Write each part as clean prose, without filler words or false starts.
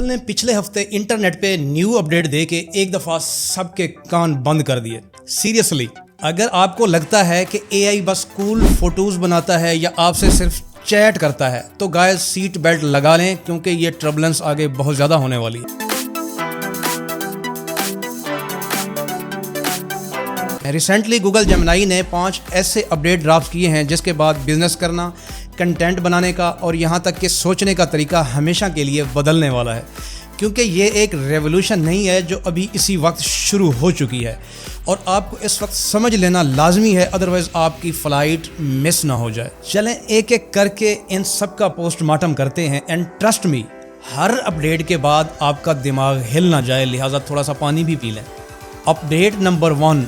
Google نے پچھلے ہفتے انٹرنیٹ پہ نیو اپڈیٹ دے کے ایک دفعہ سب کے کان بند کر دیے. سیریسلی اگر آپ کو لگتا ہے کہ اے آئی بس کول فوٹوز بناتا ہے یا آپ سے صرف چیٹ کرتا ہے تو گائز سیٹ بیلٹ لگا لیں, کیونکہ یہ ٹربلنس آگے بہت زیادہ ہونے والی ہے. ریسنٹلی گوگل جیمنائی نے 5 ایسے اپڈیٹ ڈرافٹ کیے ہیں جس کے بعد بزنس کرنا, کنٹینٹ بنانے کا اور یہاں تک کہ سوچنے کا طریقہ ہمیشہ کے لیے بدلنے والا ہے. کیونکہ یہ ایک ریولوشن نہیں ہے جو ابھی اسی وقت شروع ہو چکی ہے اور آپ کو اس وقت سمجھ لینا لازمی ہے, ادروائز آپ کی فلائٹ مس نہ ہو جائے. چلیں ایک ایک کر کے ان سب کا پوسٹ مارٹم کرتے ہیں. And trust me, Hare update کے بعد آپ کا دماغ ہل نہ جائے, لہٰذا تھوڑا سا پانی بھی پی لیں. اپڈیٹ نمبر 1,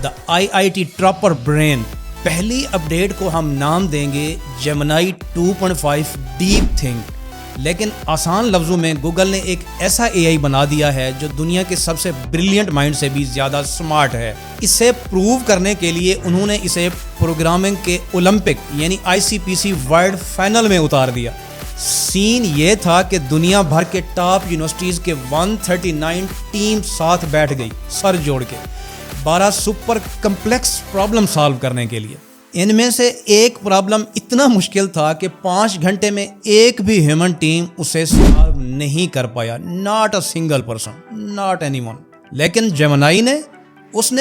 دا IIT ٹراپر برین. پہلی اپڈیٹ کو ہم نام دیں گے جیمنائی 2.5 ڈیپ تھنک. لیکن آسان لفظوں میں گوگل نے ایک ایسا اے آئی بنا دیا ہے جو دنیا کے سب سے بریلینٹ مائنڈ سے بھی زیادہ سمارٹ ہے. اسے پروو کرنے کے لیے انہوں نے اسے پروگرامنگ کے اولمپک یعنی ICPC ورلڈ فائنل میں اتار دیا. سین یہ تھا کہ دنیا بھر کے ٹاپ یونیورسٹیز کے 139 ٹیم ساتھ بیٹھ گئی سر جوڑ کے 12 سپر کمپلیکس پرابلم سالو کرنے کے لیے. ان میں سے ایک پرابلم اتنا مشکل تھا کہ 5 گھنٹے میں ایک بھی ہیومن ٹیم اسے سالو نہیں کر پایا. Not a single person, not any one. لیکن جیمنائی نے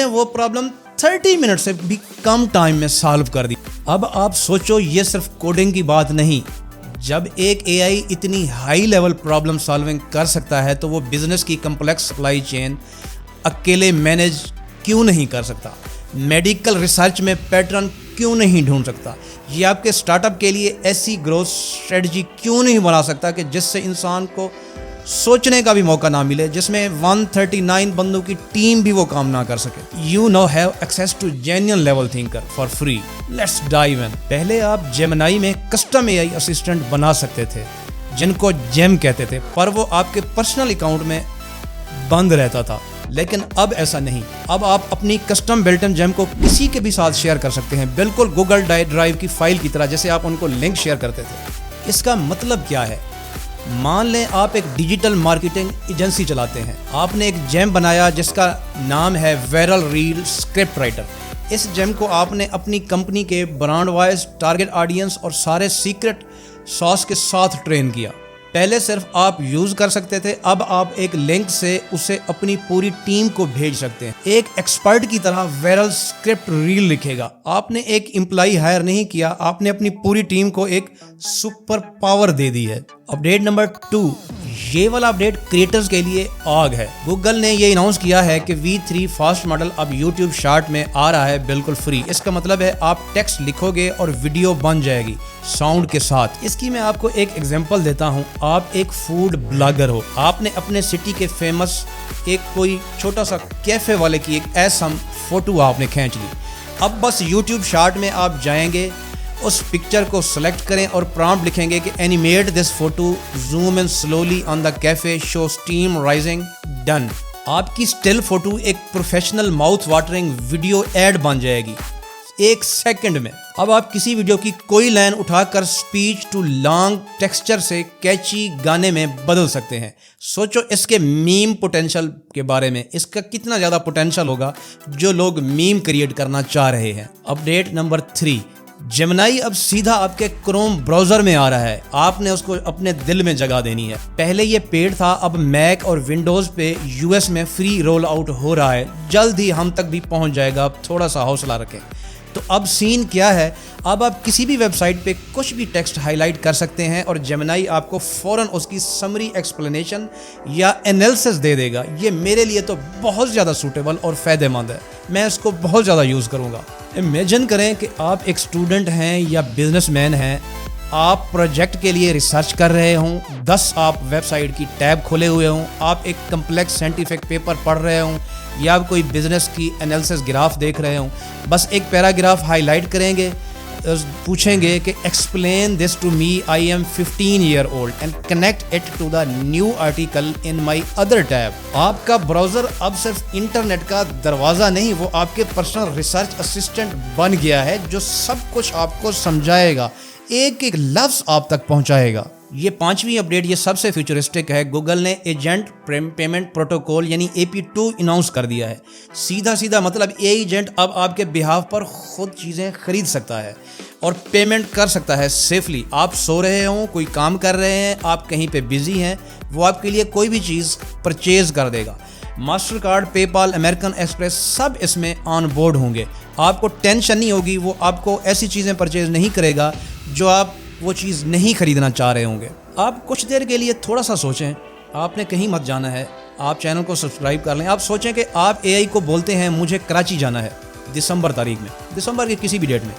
وہ پرابلم 30 منٹ سے بھی کم ٹائم میں سالو کر دی. اب آپ سوچو, یہ صرف کوڈنگ کی بات نہیں. جب ایک اے آئی اتنی ہائی لیول پرابلم سالونگ کر سکتا ہے تو وہ بزنس کی کمپلیکس سپلائی چین اکیلے مینیج کیوں نہیں کر سکتا؟ میڈیکل ریسرچ میں پیٹرن کیوں نہیں ڈھونڈ سکتا؟ یہ آپ کے سٹارٹ اپ کے لیے ایسی گروتھ اسٹریٹجی کیوں نہیں بنا سکتا کہ جس سے انسان کو سوچنے کا بھی موقع نہ ملے, جس میں 139 بندوں کی ٹیم بھی وہ کام نہ کر سکے. You know have access to genuine level thinker for free. Let's dive in. پہلے آپ جیمنائی میں کسٹم اے آئی اسسٹنٹ بنا سکتے تھے جن کو جیم کہتے تھے, پر وہ آپ کے پرسنل اکاؤنٹ میں بند رہتا تھا. لیکن اب ایسا نہیں. اب آپ اپنی کسٹم بلٹ ان جیم کو کسی کے بھی ساتھ شیئر کر سکتے ہیں, بالکل گوگل ڈرائیو کی فائل کی طرح جیسے آپ ان کو لنک شیئر کرتے تھے. اس کا مطلب کیا ہے؟ مان لیں آپ ایک ڈیجیٹل مارکیٹنگ ایجنسی چلاتے ہیں. آپ نے ایک جیم بنایا جس کا نام ہے وائرل ریل اسکرپٹ رائٹر. اس جیم کو آپ نے اپنی کمپنی کے برانڈ وائز, ٹارگٹ آڈینس اور سارے سیکرٹ ساس کے ساتھ ٹرین کیا. پہلے صرف آپ یوز کر سکتے تھے, اب آپ ایک لنک سے اسے اپنی پوری ٹیم کو بھیج سکتے ہیں. ایک ایکسپرٹ کی طرح وائرل اسکرپٹ ریل لکھے گا. آپ نے ایک امپلائی ہائر نہیں کیا, آپ نے اپنی پوری ٹیم کو ایک سپر پاور دے دی ہے. اپڈیٹ نمبر 2, یہ والا اپڈیٹ کریٹرز کے لیے آگ ہے. گوگل نے یہ اناؤنس کیا ہے کہ V3 فاسٹ ماڈل اب YouTube شارٹ میں آ رہا ہے بالکل فری. اس کا مطلب ہے آپ ٹیکسٹ لکھو گے اور ویڈیو بن جائے گی ساؤنڈ کے ساتھ. اس کی میں آپ کو ایک ایگزامپل دیتا ہوں. آپ ایک فوڈ بلاگر ہو, آپ نے اپنے سٹی کے فیمس ایک کوئی چھوٹا سا کیفے والے کی ایک ایسا فوٹو آپ نے کھینچ لی. اب بس YouTube شارٹ میں آپ جائیں گے, اس پکچر کو سلیکٹ کریں اور پرامپٹ لکھیں گے کہ animate this photo, zoom in slowly on the cafe, show steam rising, done. آپ کی اسٹل فوٹو ایک professional mouth watering video ad بن جائے گی 1 سیکنڈ میں. اب آپ کسی ویڈیو کی کوئی لائن اٹھا کر اسپیچ ٹو لانگ ٹیکسچر سے کیچی گانے میں بدل سکتے ہیں. سوچو اس کے میم پوٹینشل کے بارے میں, اس کا کتنا زیادہ پوٹینشل ہوگا جو لوگ میم کریٹ کرنا چاہ رہے ہیں. اپڈیٹ نمبر 3, جیمنائی اب سیدھا آپ کے کروم براؤزر میں آ رہا ہے. آپ نے اس کو اپنے دل میں جگہ دینی ہے. پہلے یہ پیڈ تھا, اب میک اور ونڈوز پہ US میں فری رول آؤٹ ہو رہا ہے. جلد ہی ہم تک بھی پہنچ جائے گا, اب تھوڑا سا حوصلہ رکھیں. تو اب سین کیا ہے؟ اب آپ کسی بھی ویب سائٹ پہ کچھ بھی ٹیکسٹ ہائی لائٹ کر سکتے ہیں اور جیمنائی آپ کو فوراً اس کی سمری ایکسپلینیشن یا انالیسس دے دے گا. یہ میرے لیے تو بہت زیادہ سوٹیبل اور فائدہ مند ہے, میں اس کو بہت زیادہ یوز کروں گا. امیجن کریں کہ آپ ایک اسٹوڈنٹ ہیں یا بزنس مین ہیں, آپ پروجیکٹ کے لیے ریسرچ کر رہے ہوں, 10 آپ ویب سائٹ کی ٹیب کھولے ہوئے ہوں, آپ ایک کمپلیکس سائنٹیفک پیپر پڑھ رہے ہوں یا آپ کوئی بزنس کی انالیسس گراف دیکھ رہے ہوں. بس ایک پیراگراف ہائی لائٹ کریں گے, پوچھیں گے کہ explain this to me, I am 15 year old and connect it to the new article in my other tab. آپ کا براؤزر اب صرف انٹرنیٹ کا دروازہ نہیں, وہ آپ کے پرسنل ریسرچ اسسٹنٹ بن گیا ہے جو سب کچھ آپ کو سمجھائے گا, ایک ایک لفظ آپ تک پہنچائے گا. یہ 5ویں اپڈیٹ یہ سب سے فیوچرسٹک ہے. گوگل نے ایجنٹ پیمنٹ پروٹوکول یعنی AP2 اناؤنس کر دیا ہے. سیدھا مطلب ایجنٹ اب آپ کے بہاف پر خود چیزیں خرید سکتا ہے اور پیمنٹ کر سکتا ہے سیفلی. آپ سو رہے ہوں، کوئی کام کر رہے ہیں، آپ کہیں پہ بزی ہیں، وہ آپ کے لیے کوئی بھی چیز پرچیز کر دے گا. ماسٹر کارڈ، پے پال، امریکن ایکسپریس سب اس میں آن بورڈ ہوں گے. آپ کو ٹینشن نہیں ہوگی، وہ آپ کو ایسی چیزیں پرچیز نہیں کرے گا جو آپ وہ چیز نہیں خریدنا چاہ رہے ہوں گے. آپ کچھ دیر کے لیے تھوڑا سا سوچیں، آپ نے کہیں مت جانا ہے، آپ چینل کو سبسکرائب کر لیں. آپ سوچیں کہ آپ AI کو بولتے ہیں مجھے کراچی جانا ہے دسمبر کی کسی بھی ڈیٹ میں.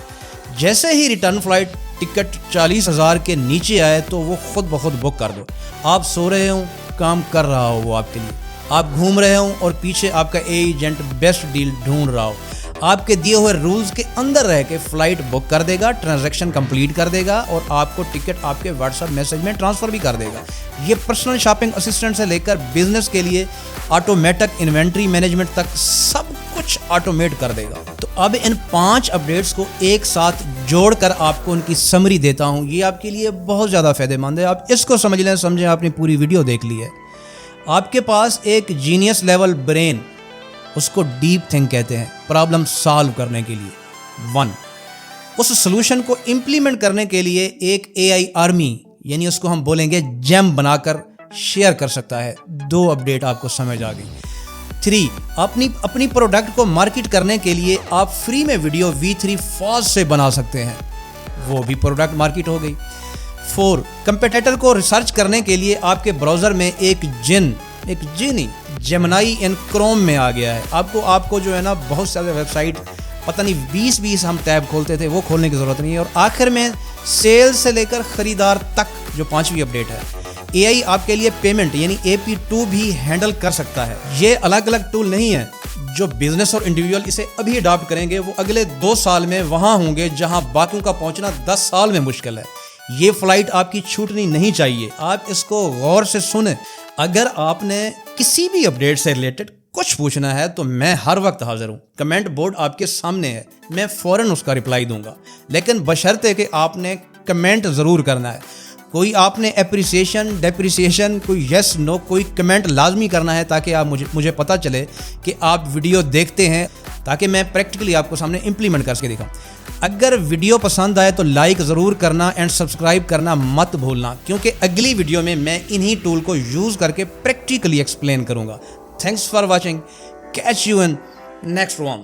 جیسے ہی ریٹرن فلائٹ ٹکٹ 40,000 کے نیچے آئے تو وہ خود بخود بک کر دو. آپ سو رہے ہوں، کام کر رہا ہو وہ آپ کے لیے، آپ گھوم رہے ہوں اور پیچھے آپ کا ایجنٹ بیسٹ ڈیل ڈھونڈ رہا ہو، آپ کے دیے ہوئے رولز کے اندر رہ کے فلائٹ بک کر دے گا، ٹرانزیکشن کمپلیٹ کر دے گا اور آپ کو ٹکٹ آپ کے واٹس ایپ میسج میں ٹرانسفر بھی کر دے گا. یہ پرسنل شاپنگ اسسٹنٹ سے لے کر بزنس کے لیے آٹومیٹک انوینٹری مینجمنٹ تک سب کچھ آٹومیٹ کر دے گا. تو اب ان 5 اپڈیٹس کو ایک ساتھ جوڑ کر آپ کو ان کی سمری دیتا ہوں. یہ آپ کے لیے بہت زیادہ فائدہ مند ہے. آپ اس کو سمجھ لیں، سمجھیں آپ نے پوری ویڈیو دیکھ لی ہے. آپ کے پاس ایک جینیس لیول برین، اس کو ڈیپ تھنک کہتے ہیں، پرابلم سالو کرنے کے لیے. اس سلوشن کو امپلیمنٹ کرنے کے لیے ایک AI آرمی یعنی اس کو ہم بولیں گے جیم بنا کر شیئر کر سکتا ہے. 2 اپڈیٹ آپ کو سمجھ آ گئی. 3 اپنی پروڈکٹ کو مارکیٹ کرنے کے لیے آپ فری میں ویڈیو V3 فاز سے بنا سکتے ہیں، وہ بھی پروڈکٹ مارکیٹ ہو گئی. 4 کمپیٹیٹر کو ریسرچ کرنے کے لیے آپ کے براؤزر میں ایک جینی جیمنائی ان کروم میں آ گیا ہے. آپ کو جو ہے نا بہت سارے ویب سائٹ پتہ نہیں 20 ہم ٹیب کھولتے تھے، وہ کھولنے کی ضرورت نہیں ہے. اور آخر میں سیل سے لے کر خریدار تک جو 5ویں اپڈیٹ ہے، AI آپ کے لیے پیمنٹ یعنی AP2 بھی ہینڈل کر سکتا ہے. یہ الگ الگ ٹول نہیں ہے. جو بزنس اور انڈیویجول اسے ابھی اڈاپٹ کریں گے وہ اگلے 2 سال میں وہاں ہوں گے جہاں باقیوں کا پہنچنا 10 سال میں مشکل ہے. یہ فلائٹ آپ کی چھوٹنی نہیں چاہیے. آپ اس کو غور سے سنیں. اگر آپ نے کسی بھی اپڈیٹ سے ریلیٹڈ کچھ پوچھنا ہے تو میں ہر وقت حاضر ہوں. کمنٹ بورڈ آپ کے سامنے ہے، میں فوراً اس کا رپلائی دوں گا، لیکن بشرطے کہ آپ نے کمنٹ ضرور کرنا ہے. کوئی آپ نے اپریسیشن، ڈیپریسیشن، کوئی یس نو، کوئی کمنٹ لازمی کرنا ہے تاکہ آپ مجھے پتہ چلے کہ آپ ویڈیو دیکھتے ہیں، تاکہ میں پریکٹیکلی آپ کو سامنے امپلیمنٹ کر کے دکھاؤں. اگر ویڈیو پسند آئے تو لائک ضرور کرنا اینڈ سبسکرائب کرنا مت بھولنا، کیونکہ اگلی ویڈیو میں انہی ٹول کو یوز کر کے پریکٹیکلی ایکسپلین کروں گا. Thanks for watching. Catch you in next one.